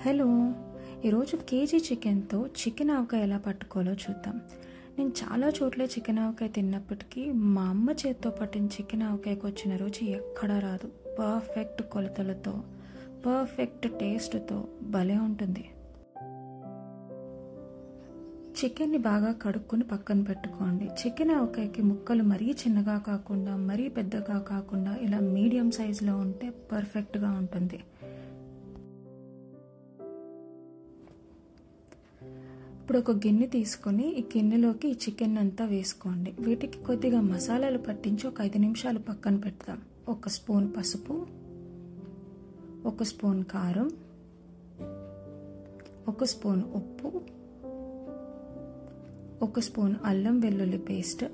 Hello, ఈరోజు KG చికెన్తో chicken ఆవకాయ ఎలా పట్టుకోవాలో చూద్దాం. నేను చాలా చోట్ల చికెన్ ఆవకాయ తిన్నప్పటికీ మా అమ్మ చేత్తో పట్టిన చికెన్ ఆవకాయకు వచ్చిన రుచి ఎక్కడా రాదు. పర్ఫెక్ట్ కొలతలతో, పర్ఫెక్ట్ టేస్ట్తో భలే ఉంటుంది. చికెన్ని బాగా కడుక్కొని పక్కన పెట్టుకోండి. చికెన్ ఆవకాయకి ముక్కలు మరీ చిన్నగా కాకుండా మరీ పెద్దగా కాకుండా ఇలా మీడియం సైజులో ఉంటే పర్ఫెక్ట్గా ఉంటుంది. ఇప్పుడు ఒక గిన్నె తీసుకొని ఈ గిన్నెలోకి ఈ చికెన్ అంతా వేసుకోండి. వీటికి కొద్దిగా మసాలాలు పట్టించి ఒక 5 నిమిషాలు పక్కన పెడతాం. 1 స్పూన్ పసుపు, 1 స్పూన్ కారం, 1 స్పూన్ ఉప్పు, 1 స్పూన్ అల్లం వెల్లుల్లి పేస్ట్,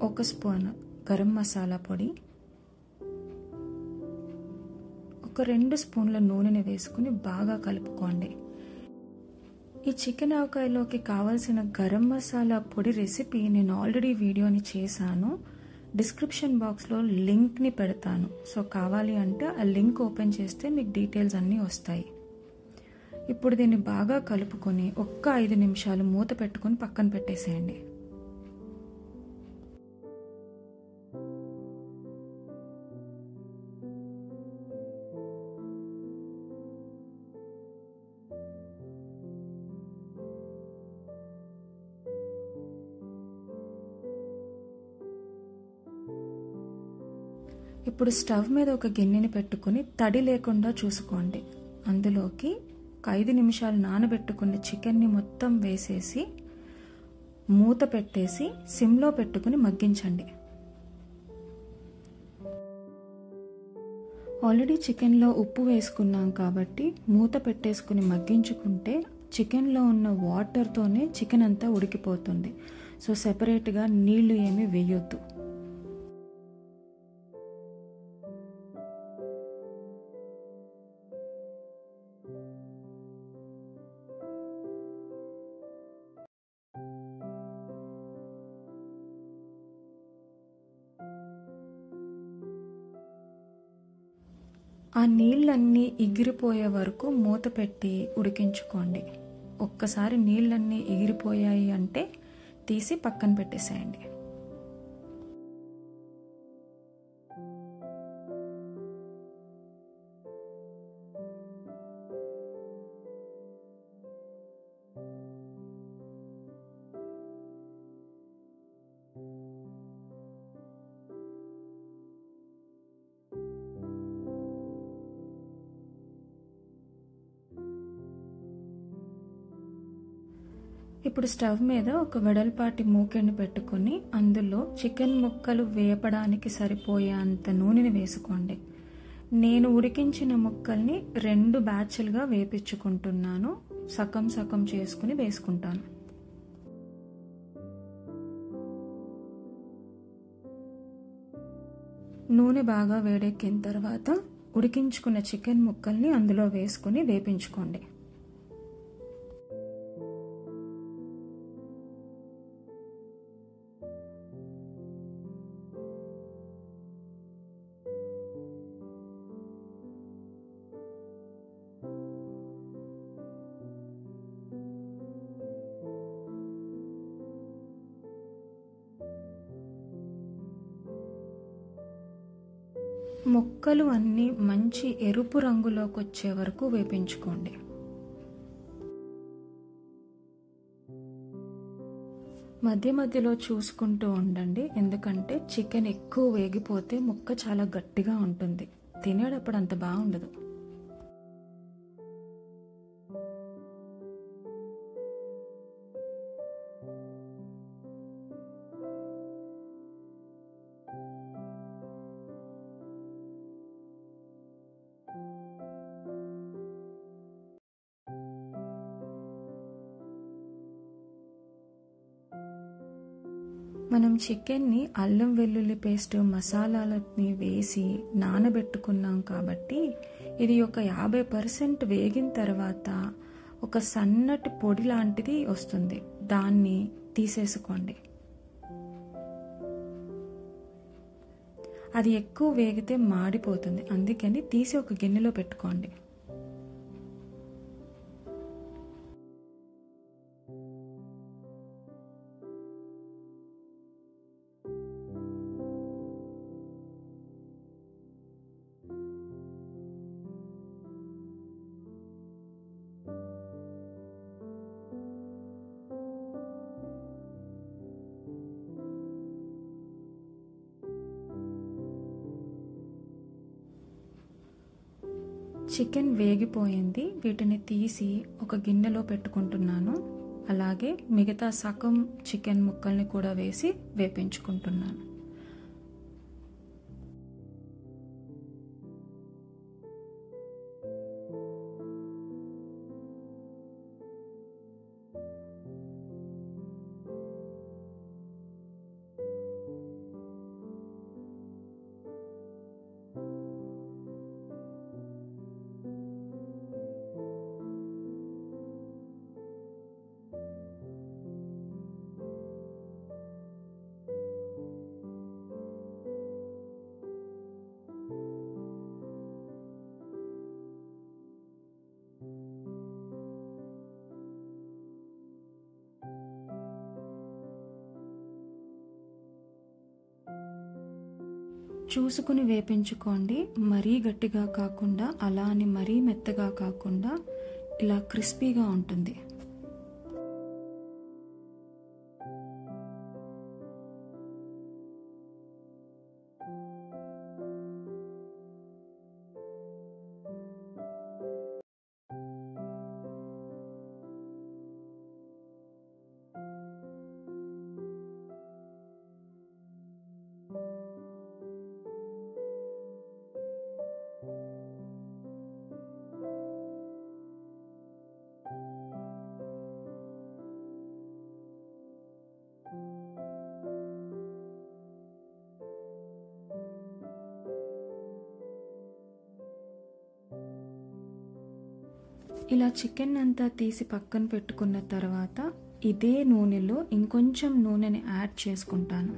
1 స్పూన్ గరం మసాలా పొడి, 2 స్పూన్ల నూనెని వేసుకుని బాగా కలుపుకోండి. ఈ చికెన్ ఆవకాయలోకి కావాల్సిన గరం మసాలా పొడి రెసిపీ నేను ఆల్రెడీ వీడియోని చేశాను. డిస్క్రిప్షన్ బాక్స్లో లింక్ని పెడతాను. సో కావాలి అంటే ఆ లింక్ ఓపెన్ చేస్తే మీకు డీటెయిల్స్ అన్నీ వస్తాయి. ఇప్పుడు దీన్ని బాగా కలుపుకొని 5 నిమిషాలు మూత పెట్టుకొని పక్కన పెట్టేసేయండి. ఇప్పుడు స్టవ్ మీద ఒక గిన్నెని పెట్టుకుని తడి లేకుండా చూసుకోండి. అందులోకి 5 నిమిషాలు నానబెట్టుకున్న చికెన్ని మొత్తం వేసేసి మూత పెట్టేసి సిమ్లో పెట్టుకుని మగ్గించండి. ఆల్రెడీ చికెన్లో ఉప్పు వేసుకున్నాం కాబట్టి మూత పెట్టేసుకుని మగ్గించుకుంటే చికెన్లో ఉన్న వాటర్తోనే చికెన్ అంతా ఉడికిపోతుంది. సో సెపరేట్గా నీళ్లు ఏమీ వేయొద్దు. ఆ నీళ్ళన్నీ ఎగిరిపోయే వరకు మూత పెట్టి ఉడికించుకోండి. ఒక్కసారి నీళ్ళన్నీ ఎగిరిపోయాయి అంటే తీసి పక్కన పెట్టేసేయండి. ఇప్పుడు స్టవ్ మీద ఒక వెడల్పాటి మూకెని పెట్టుకుని అందులో చికెన్ ముక్కలు వేపడానికి సరిపోయేంత నూనెని వేసుకోండి. నేను ఉడికించిన ముక్కల్ని 2 బ్యాచ్లుగా వేపించుకుంటున్నాను. సగం సగం చేసుకుని వేసుకుంటాను. నూనె బాగా వేడెక్కిన తర్వాత ఉడికించుకున్న చికెన్ ముక్కల్ని అందులో వేసుకుని వేపించుకోండి. ముక్కలు అన్నీ మంచి ఎరుపు రంగులోకి వచ్చే వరకు వేపించుకోండి. మధ్య మధ్యలో చూసుకుంటూ ఉండండి, ఎందుకంటే చికెన్ ఎక్కువ వేగిపోతే ముక్క చాలా గట్టిగా ఉంటుంది. తినేటప్పుడు అంత బాగుండదు. మనం చికెన్ని అల్లం వెల్లుల్లి పేస్ట్ మసాలాలని వేసి నానబెట్టుకున్నాం కాబట్టి ఇది ఒక 50% వేగిన తర్వాత ఒక సన్నటి పొడి లాంటిది వస్తుంది. దాన్ని తీసేసుకోండి. అది ఎక్కువ వేగితే మాడిపోతుంది. అందుకని తీసి ఒక గిన్నెలో పెట్టుకోండి. చికెన్ వేగిపోయింది. వీటిని తీసి ఒక గిన్నెలో పెట్టుకుంటున్నాను. అలాగే మిగతా సగం చికెన్ ముక్కల్ని కూడా వేసి వేపించుకుంటున్నాను. చూసుకుని వేపించుకోండి. మరీ గట్టిగా కాకుండా అలా అని మరీ మెత్తగా కాకుండా ఇలా క్రిస్పీగా ఉంటుంది. ఇలా చికెన్ అంతా తీసి పక్కన పెట్టుకున్న తర్వాత ఇదే నూనెలో ఇంకొంచెం నూనెని యాడ్ చేసుకుంటాను.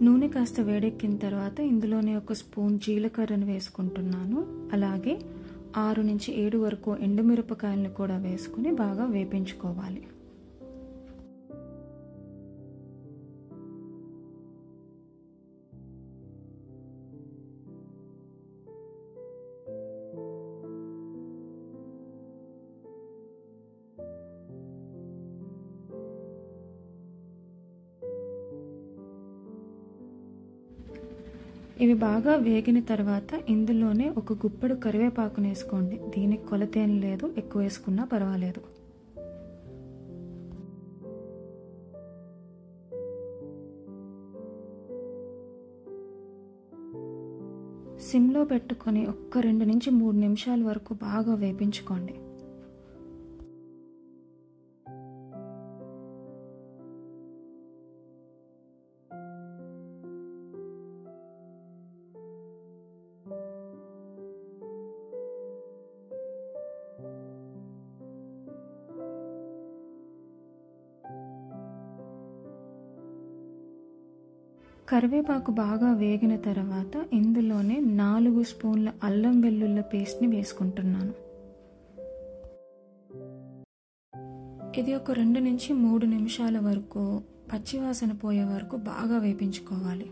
నూనె కాస్త వేడెక్కిన తర్వాత ఇందులోనే ఒక స్పూన్ జీలకర్రను వేసుకుంటున్నాను. అలాగే 6 నుంచి 7 వరకు ఎండుమిరపకాయలను కూడా వేసుకుని బాగా వేపించుకోవాలి. ఇవి బాగా వేగిన తర్వాత ఇందులోనే ఒక గుప్పెడు కరివేపాకును వేసుకోండి. దీనికి కొలతేం లేదు, ఎక్కువ వేసుకున్నా పర్వాలేదు. సిమ్లో పెట్టుకొని ఒక్క 2 నుంచి 3 నిమిషాల వరకు బాగా వేపించుకోండి. కరివేపాకు బాగా వేగిన తర్వాత ఇందులోనే 4 స్పూన్ల అల్లం వెల్లుల్లి పేస్ట్ని వేసుకుంటున్నాను. ఇది ఒక 2 నుంచి 3 నిమిషాల వరకు పచ్చివాసన పోయే వరకు బాగా వేపించుకోవాలి.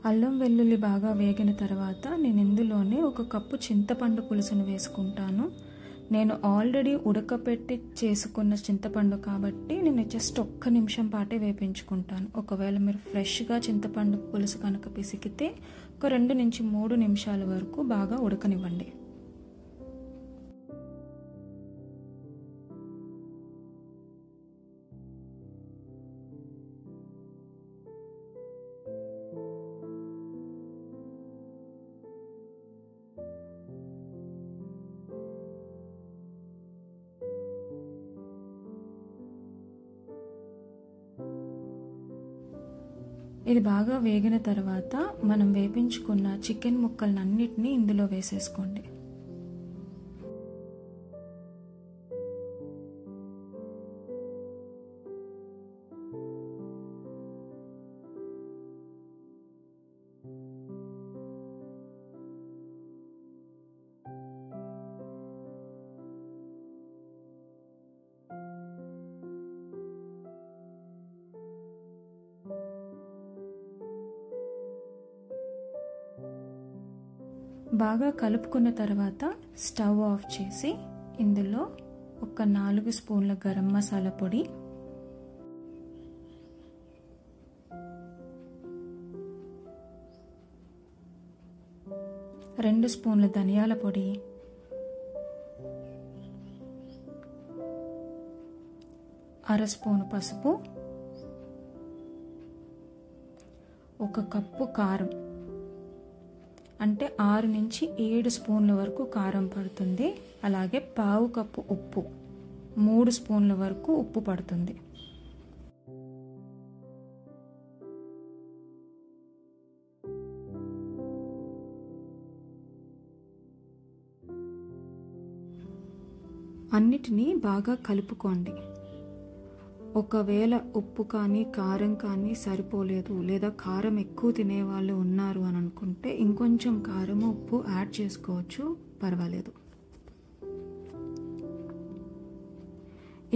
అల్లం వెల్లుల్లి బాగా వేగిన తర్వాత నేను ఇందులోనే 1 కప్పు చింతపండు పులుసును వేసుకుంటాను. నేను ఆల్రెడీ ఉడకపెట్టి చేసుకున్న చింతపండు కాబట్టి నేను జస్ట్ 1 నిమిషం పాటే వేపించుకుంటాను. ఒకవేళ మీరు ఫ్రెష్గా చింతపండు పులుసు కనుక పిసికితే ఒక 2 నుంచి 3 నిమిషాల వరకు బాగా ఉడకనివ్వండి. ఇది బాగా వేగిన తర్వాత మనం వేపించుకున్న చికెన్ ముక్కలన్నిటినీ ఇందులో వేసేసుకోండి. బాగా కలుపుకున్న తర్వాత స్టవ్ ఆఫ్ చేసి ఇందులో ఒక 4 స్పూన్ల గరం మసాలా పొడి, 2 స్పూన్ల ధనియాల పొడి, 1/2 స్పూను పసుపు, 1 కప్పు కారం, అంటే 6 నుంచి 7 స్పూన్ల వరకు కారం పడుతుంది. అలాగే 1/2 కప్పు ఉప్పు, 3 స్పూన్ల వరకు ఉప్పు పడుతుంది. అన్నిటినీ బాగా కలుపుకోండి. ఒకవేళ ఉప్పు కానీ కారం కానీ సరిపోలేదు, లేదా కారం ఎక్కువ తినేవాళ్ళు ఉన్నారు అని అనుకుంటే ఇంకొంచెం కారం ఉప్పు యాడ్ చేసుకోవచ్చు, పర్వాలేదు.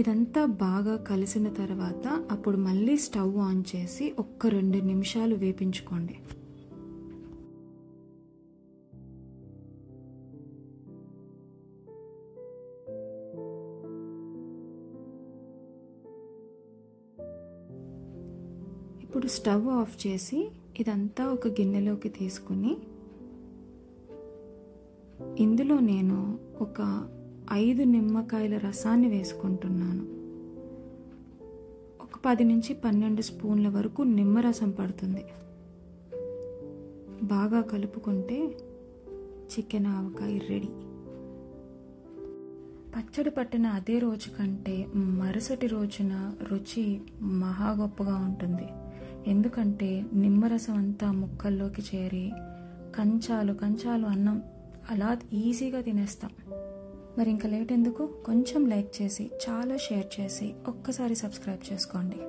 ఇదంతా బాగా కలిసిన తర్వాత అప్పుడు మళ్ళీ స్టవ్ ఆన్ చేసి 1-2 నిమిషాలు వేపించుకోండి. ఇప్పుడు స్టవ్ ఆఫ్ చేసి ఇదంతా ఒక గిన్నెలోకి తీసుకుని ఇందులో నేను ఒక 5 నిమ్మకాయల రసాన్ని వేసుకుంటున్నాను. ఒక 10 నుంచి 12 స్పూన్ల వరకు నిమ్మరసం పడుతుంది. బాగా కలుపుకుంటే చికెన్ ఆవకాయ రెడీ. పచ్చడి పట్టిన అదే రోజు కంటే మరుసటి రోజున రుచి మహా గొప్పగా ఉంటుంది. ఎందుకంటే నిమ్మరసం అంతా ముక్కల్లోకి చేరి కంచాలు అన్నం అలా ఈజీగా తినేస్తాం. మరి ఇంకా లేట్ ఎందుకు, కొంచెం లైక్ చేసి చాలా షేర్ చేసి ఒక్కసారి సబ్స్క్రైబ్ చేసుకోండి.